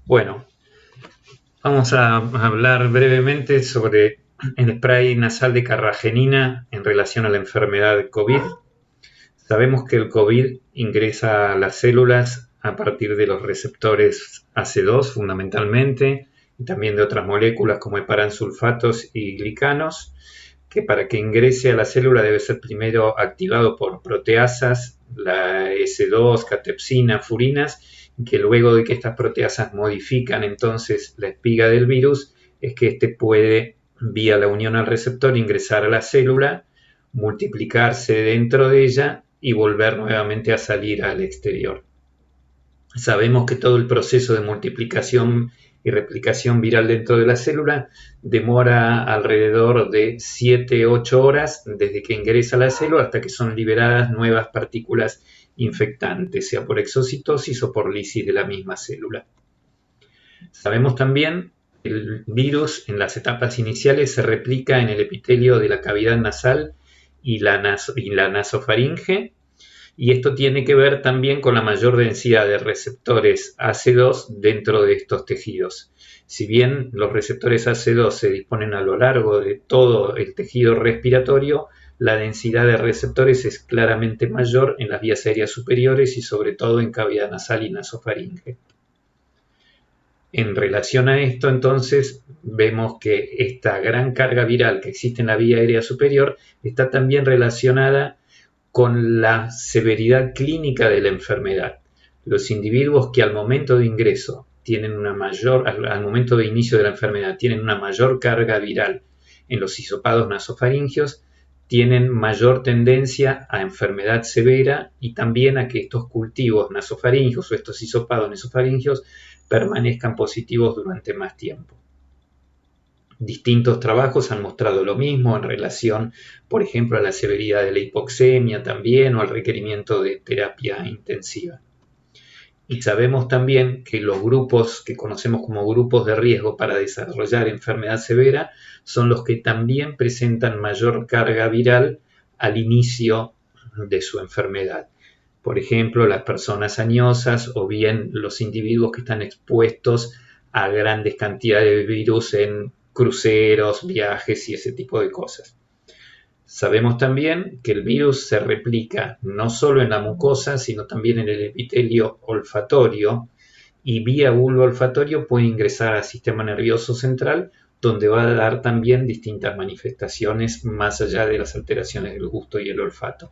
Bueno, vamos a hablar brevemente sobre el spray nasal de carragenina en relación a la enfermedad de COVID. Sabemos que el COVID ingresa a las células a partir de los receptores AC2 fundamentalmente, y también de otras moléculas como heparansulfatos y glicanos, que para que ingrese a la célula debe ser primero activado por proteasas, la S2, catepsina, furinas, que luego de que estas proteasas modifican entonces la espiga del virus, es que éste puede, vía la unión al receptor, ingresar a la célula, multiplicarse dentro de ella y volver nuevamente a salir al exterior. Sabemos que todo el proceso de multiplicación y replicación viral dentro de la célula demora alrededor de 7-8 horas desde que ingresa a la célula hasta que son liberadas nuevas partículas infectantes, sea por exocitosis o por lisis de la misma célula. Sabemos también que el virus en las etapas iniciales se replica en el epitelio de la cavidad nasal y la nasofaringe, y esto tiene que ver también con la mayor densidad de receptores AC2 dentro de estos tejidos. Si bien los receptores AC2 se disponen a lo largo de todo el tejido respiratorio, la densidad de receptores es claramente mayor en las vías aéreas superiores y sobre todo en cavidad nasal y nasofaringe. En relación a esto, entonces, vemos que esta gran carga viral que existe en la vía aérea superior está también relacionada con la severidad clínica de la enfermedad. Los individuos que al momento de ingreso tienen al momento de inicio de la enfermedad tienen una mayor carga viral en los hisopados nasofaringios, tienen mayor tendencia a enfermedad severa y también a que estos cultivos nasofaringios o estos hisopados nasofaringios permanezcan positivos durante más tiempo. Distintos trabajos han mostrado lo mismo en relación, por ejemplo, a la severidad de la hipoxemia también o al requerimiento de terapia intensiva. Y sabemos también que los grupos que conocemos como grupos de riesgo para desarrollar enfermedad severa son los que también presentan mayor carga viral al inicio de su enfermedad. Por ejemplo, las personas añosas o bien los individuos que están expuestos a grandes cantidades de virus en cruceros, viajes y ese tipo de cosas. Sabemos también que el virus se replica no solo en la mucosa, sino también en el epitelio olfatorio y vía bulbo olfatorio puede ingresar al sistema nervioso central, donde va a dar también distintas manifestaciones más allá de las alteraciones del gusto y el olfato.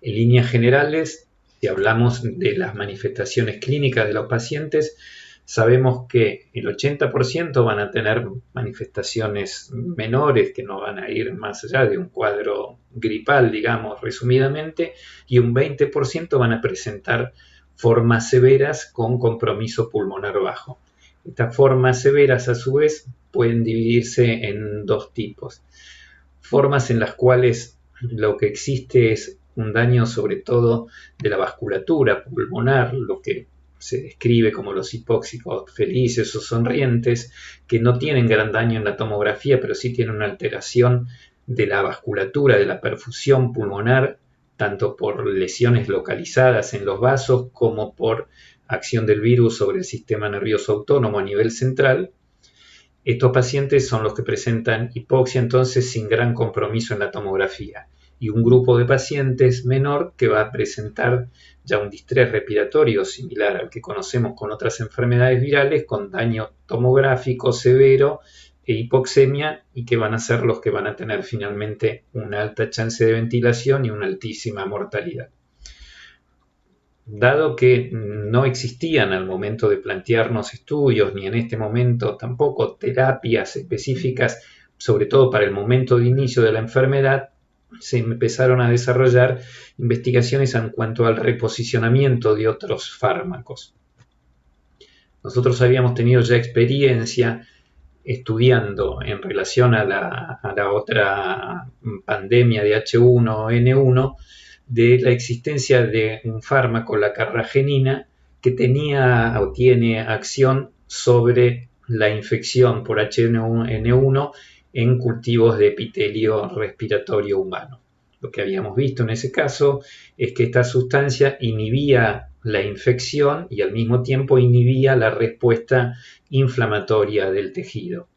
En líneas generales, si hablamos de las manifestaciones clínicas de los pacientes, sabemos que el 80% van a tener manifestaciones menores que no van a ir más allá de un cuadro gripal, digamos resumidamente, y un 20% van a presentar formas severas con compromiso pulmonar bajo. Estas formas severas, a su vez, pueden dividirse en dos tipos. Formas en las cuales lo que existe es un daño sobre todo de la vasculatura pulmonar, lo que se describe como los hipóxicos felices o sonrientes, que no tienen gran daño en la tomografía, pero sí tienen una alteración de la vasculatura, de la perfusión pulmonar, tanto por lesiones localizadas en los vasos como por acción del virus sobre el sistema nervioso autónomo a nivel central. Estos pacientes son los que presentan hipoxia entonces sin gran compromiso en la tomografía, y un grupo de pacientes menor que va a presentar ya un distrés respiratorio similar al que conocemos con otras enfermedades virales, con daño tomográfico severo e hipoxemia, y que van a ser los que van a tener finalmente una alta chance de ventilación y una altísima mortalidad. Dado que no existían al momento de plantearnos estudios, ni en este momento tampoco terapias específicas, sobre todo para el momento de inicio de la enfermedad, se empezaron a desarrollar investigaciones en cuanto al reposicionamiento de otros fármacos. Nosotros habíamos tenido ya experiencia estudiando en relación a la otra pandemia de H1N1 de la existencia de un fármaco, la carragenina, que tenía o tiene acción sobre la infección por H1N1 en cultivos de epitelio respiratorio humano. Lo que habíamos visto en ese caso es que esta sustancia inhibía la infección y al mismo tiempo inhibía la respuesta inflamatoria del tejido.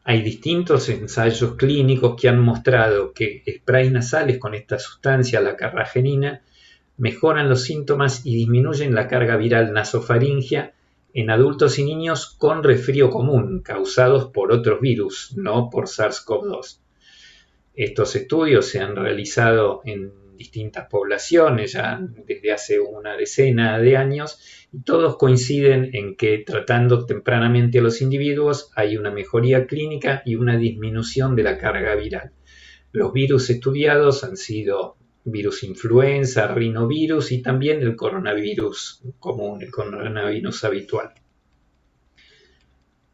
Hay distintos ensayos clínicos que han mostrado que sprays nasales con esta sustancia, la carragenina, mejoran los síntomas y disminuyen la carga viral nasofaringea en adultos y niños con resfrío común, causados por otros virus, no por SARS-CoV-2. Estos estudios se han realizado en distintas poblaciones ya desde hace una decena de años y todos coinciden en que tratando tempranamente a los individuos hay una mejoría clínica y una disminución de la carga viral. Los virus estudiados han sido virus influenza, rinovirus y también el coronavirus común, el coronavirus habitual.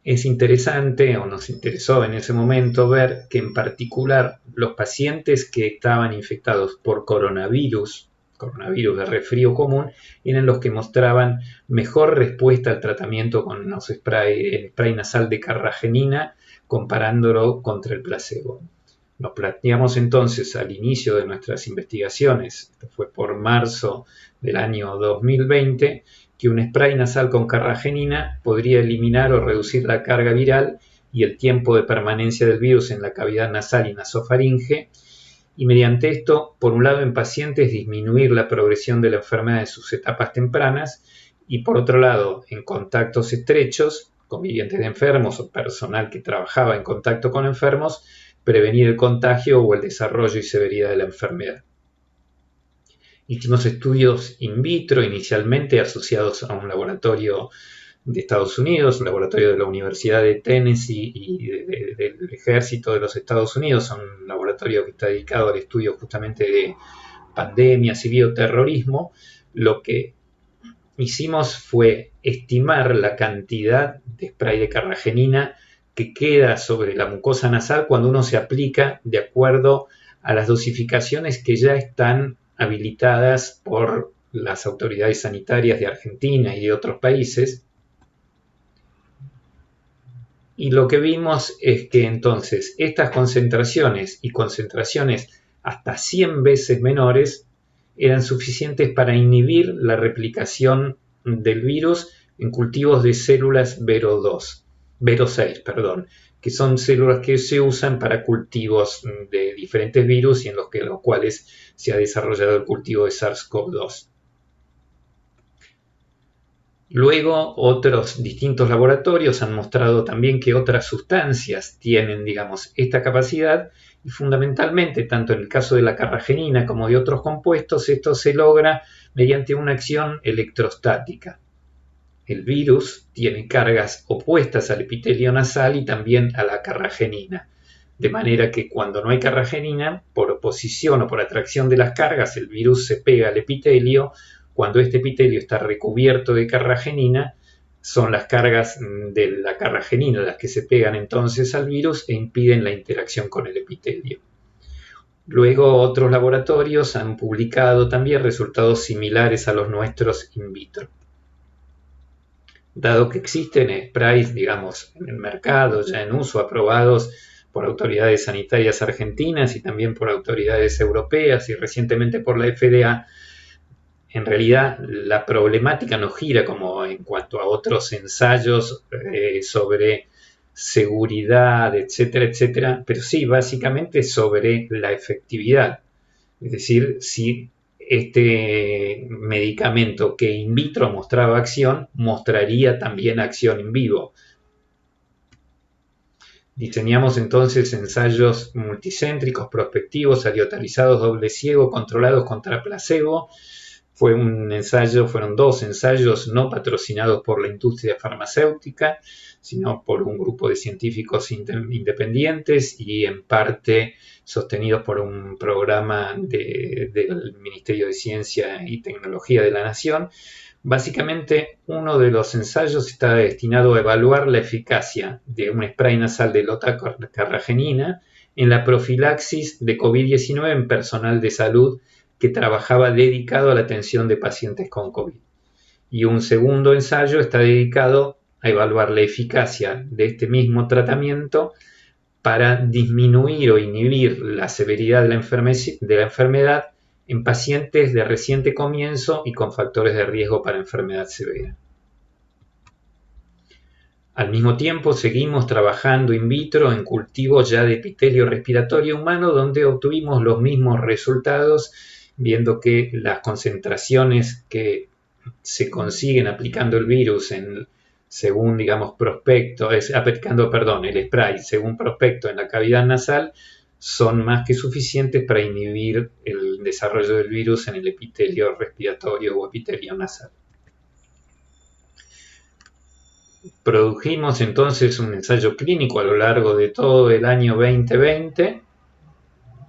Es interesante, o nos interesó en ese momento, ver que en particular los pacientes que estaban infectados por coronavirus de resfrío común, eran los que mostraban mejor respuesta al tratamiento con el spray nasal de carragenina, comparándolo contra el placebo. Nos planteamos entonces al inicio de nuestras investigaciones, esto fue por marzo del año 2020, que un spray nasal con carragenina podría eliminar o reducir la carga viral y el tiempo de permanencia del virus en la cavidad nasal y nasofaringe, y mediante esto, por un lado en pacientes, disminuir la progresión de la enfermedad en sus etapas tempranas, y por otro lado, en contactos estrechos, convivientes de enfermos o personal que trabajaba en contacto con enfermos, prevenir el contagio o el desarrollo y severidad de la enfermedad. Hicimos estudios in vitro inicialmente asociados a un laboratorio de Estados Unidos, un laboratorio de la Universidad de Tennessee y del Ejército de los Estados Unidos, un laboratorio que está dedicado al estudio justamente de pandemias y bioterrorismo. Lo que hicimos fue estimar la cantidad de spray de carragenina que queda sobre la mucosa nasal cuando uno se aplica de acuerdo a las dosificaciones que ya están habilitadas por las autoridades sanitarias de Argentina y de otros países. Y lo que vimos es que entonces estas concentraciones y concentraciones hasta 100 veces menores eran suficientes para inhibir la replicación del virus en cultivos de células Vero6, que son células que se usan para cultivos de diferentes virus y en los cuales se ha desarrollado el cultivo de SARS-CoV-2. Luego, otros distintos laboratorios han mostrado también que otras sustancias tienen, esta capacidad, y fundamentalmente, tanto en el caso de la carragenina como de otros compuestos, esto se logra mediante una acción electrostática. El virus tiene cargas opuestas al epitelio nasal y también a la carragenina, de manera que cuando no hay carragenina, por oposición o por atracción de las cargas, el virus se pega al epitelio. Cuando este epitelio está recubierto de carragenina, son las cargas de la carragenina las que se pegan entonces al virus e impiden la interacción con el epitelio. Luego otros laboratorios han publicado también resultados similares a los nuestros in vitro. Dado que existen sprays, en el mercado, ya en uso, aprobados por autoridades sanitarias argentinas y también por autoridades europeas y recientemente por la FDA, en realidad la problemática no gira como en cuanto a otros ensayos sobre seguridad, etcétera, pero sí básicamente sobre la efectividad. Es decir, si este medicamento que in vitro mostraba acción, mostraría también acción in vivo. Diseñamos entonces ensayos multicéntricos, prospectivos, aleatorizados, doble ciego, controlados contra placebo. Fueron dos ensayos no patrocinados por la industria farmacéutica, sino por un grupo de científicos independientes y en parte sostenidos por un programa del Ministerio de Ciencia y Tecnología de la Nación. Básicamente, uno de los ensayos está destinado a evaluar la eficacia de un spray nasal de lotacarragenina en la profilaxis de COVID-19 en personal de salud que trabajaba dedicado a la atención de pacientes con COVID. Y un segundo ensayo está dedicado a evaluar la eficacia de este mismo tratamiento para disminuir o inhibir la severidad de la enfermedad en pacientes de reciente comienzo y con factores de riesgo para enfermedad severa. Al mismo tiempo, seguimos trabajando in vitro en cultivos ya de epitelio respiratorio humano, donde obtuvimos los mismos resultados, viendo que las concentraciones que se consiguen aplicando el virus según, digamos, el spray según prospecto en la cavidad nasal, son más que suficientes para inhibir el desarrollo del virus en el epitelio respiratorio o epitelio nasal. Produjimos entonces un ensayo clínico a lo largo de todo el año 2020,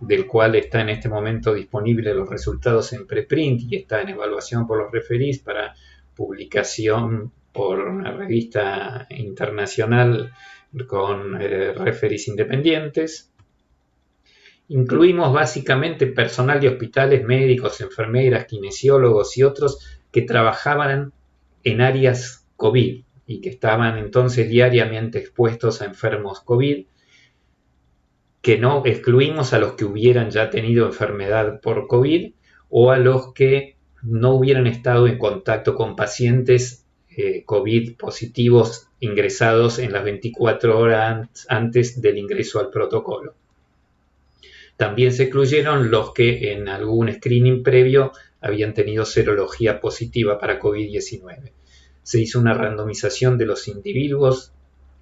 del cual está en este momento disponible los resultados en preprint y está en evaluación por los referees para publicación por una revista internacional con referees independientes. Incluimos básicamente personal de hospitales, médicos, enfermeras, kinesiólogos y otros que trabajaban en áreas COVID y que estaban entonces diariamente expuestos a enfermos COVID, que no excluimos a los que hubieran ya tenido enfermedad por COVID o a los que no hubieran estado en contacto con pacientes COVID positivos ingresados en las 24 horas antes del ingreso al protocolo. También se excluyeron los que en algún screening previo habían tenido serología positiva para COVID-19. Se hizo una randomización de los individuos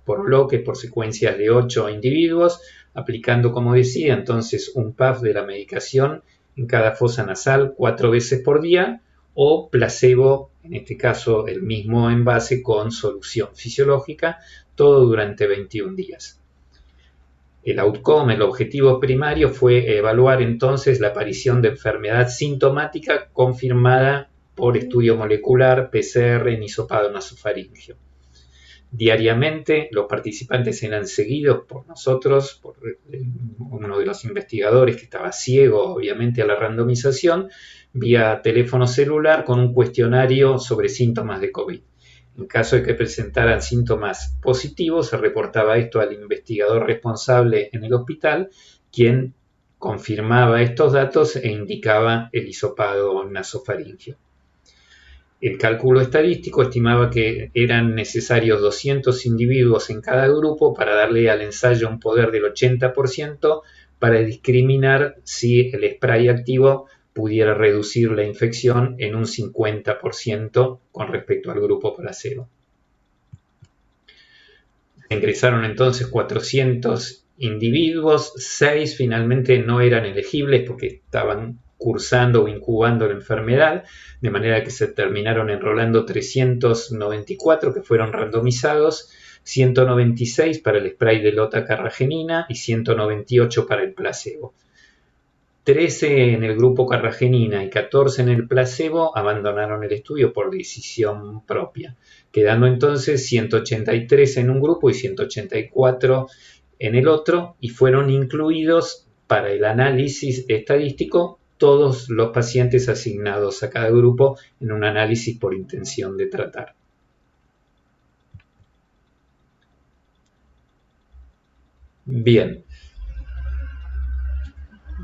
por bloque, por secuencias de 8 individuos, aplicando, como decía, entonces un puff de la medicación en cada fosa nasal 4 veces por día o placebo, en este caso el mismo envase con solución fisiológica, todo durante 21 días. El outcome, el objetivo primario fue evaluar entonces la aparición de enfermedad sintomática confirmada por estudio molecular, PCR en hisopado nasofaríngeo. Diariamente los participantes eran seguidos por nosotros, por uno de los investigadores que estaba ciego obviamente a la randomización, vía teléfono celular con un cuestionario sobre síntomas de COVID. En caso de que presentaran síntomas positivos, se reportaba esto al investigador responsable en el hospital, quien confirmaba estos datos e indicaba el hisopado nasofaríngeo. El cálculo estadístico estimaba que eran necesarios 200 individuos en cada grupo para darle al ensayo un poder del 80% para discriminar si el spray activo pudiera reducir la infección en un 50% con respecto al grupo placebo. Ingresaron entonces 400 individuos, 6 finalmente no eran elegibles porque estaban cursando o incubando la enfermedad, de manera que se terminaron enrolando 394 que fueron randomizados, 196 para el spray de lota-carragenina y 198 para el placebo. 13 en el grupo carragenina y 14 en el placebo abandonaron el estudio por decisión propia, quedando entonces 183 en un grupo y 184 en el otro, y fueron incluidos para el análisis estadístico todos los pacientes asignados a cada grupo en un análisis por intención de tratar. Bien.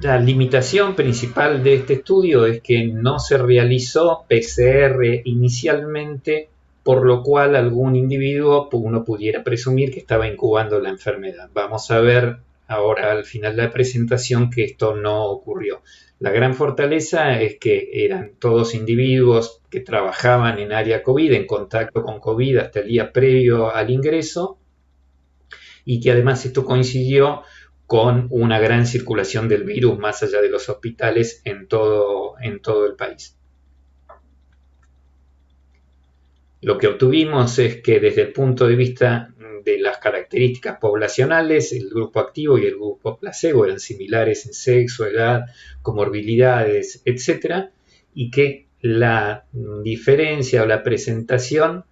La limitación principal de este estudio es que no se realizó PCR inicialmente, por lo cual algún individuo uno pudiera presumir que estaba incubando la enfermedad. Vamos a ver ahora al final de la presentación que esto no ocurrió. La gran fortaleza es que eran todos individuos que trabajaban en área COVID, en contacto con COVID hasta el día previo al ingreso, y que además esto coincidió con una gran circulación del virus más allá de los hospitales en todo el país. Lo que obtuvimos es que desde el punto de vista de las características poblacionales, el grupo activo y el grupo placebo eran similares en sexo, edad, comorbilidades, etc. Y que la diferencia o la presentación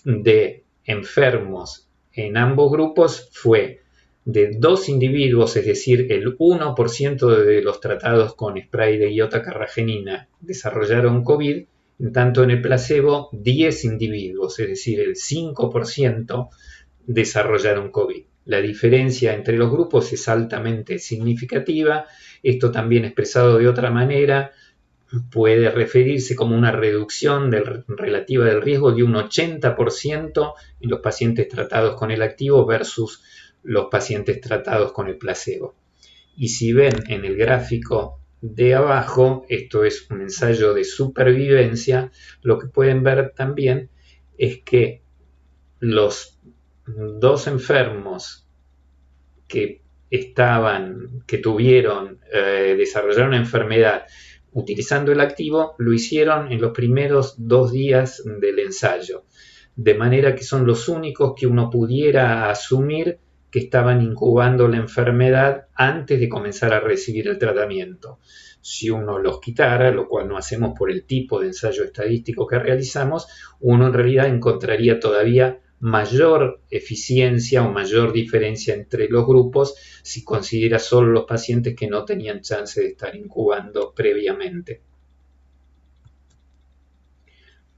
de enfermos en ambos grupos fue de 2 individuos, es decir, el 1% de los tratados con spray de iota-carragenina desarrollaron COVID, en tanto en el placebo 10 individuos, es decir, el 5% desarrollaron COVID. La diferencia entre los grupos es altamente significativa. Esto también expresado de otra manera puede referirse como una reducción relativa del riesgo de un 80% en los pacientes tratados con el activo versus los pacientes tratados con el placebo. Y si ven en el gráfico de abajo, esto es un ensayo de supervivencia, lo que pueden ver también es que los 2 enfermos que desarrollaron una enfermedad utilizando el activo, lo hicieron en los primeros 2 días del ensayo, de manera que son los únicos que uno pudiera asumir que estaban incubando la enfermedad antes de comenzar a recibir el tratamiento. Si uno los quitara, lo cual no hacemos por el tipo de ensayo estadístico que realizamos, uno en realidad encontraría todavía mayor eficiencia o mayor diferencia entre los grupos si considera solo los pacientes que no tenían chance de estar incubando previamente.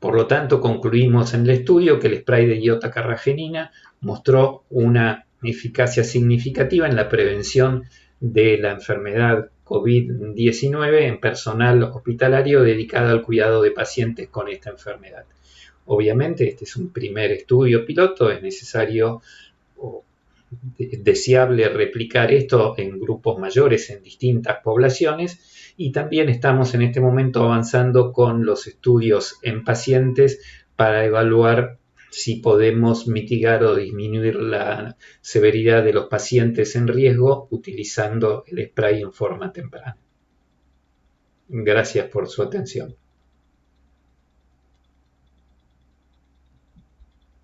Por lo tanto, concluimos en el estudio que el spray de iota-carragenina mostró una eficacia significativa en la prevención de la enfermedad COVID-19 en personal hospitalario dedicado al cuidado de pacientes con esta enfermedad. Obviamente, este es un primer estudio piloto, es necesario o deseable replicar esto en grupos mayores en distintas poblaciones, y también estamos en este momento avanzando con los estudios en pacientes para evaluar si podemos mitigar o disminuir la severidad de los pacientes en riesgo utilizando el spray en forma temprana. Gracias por su atención.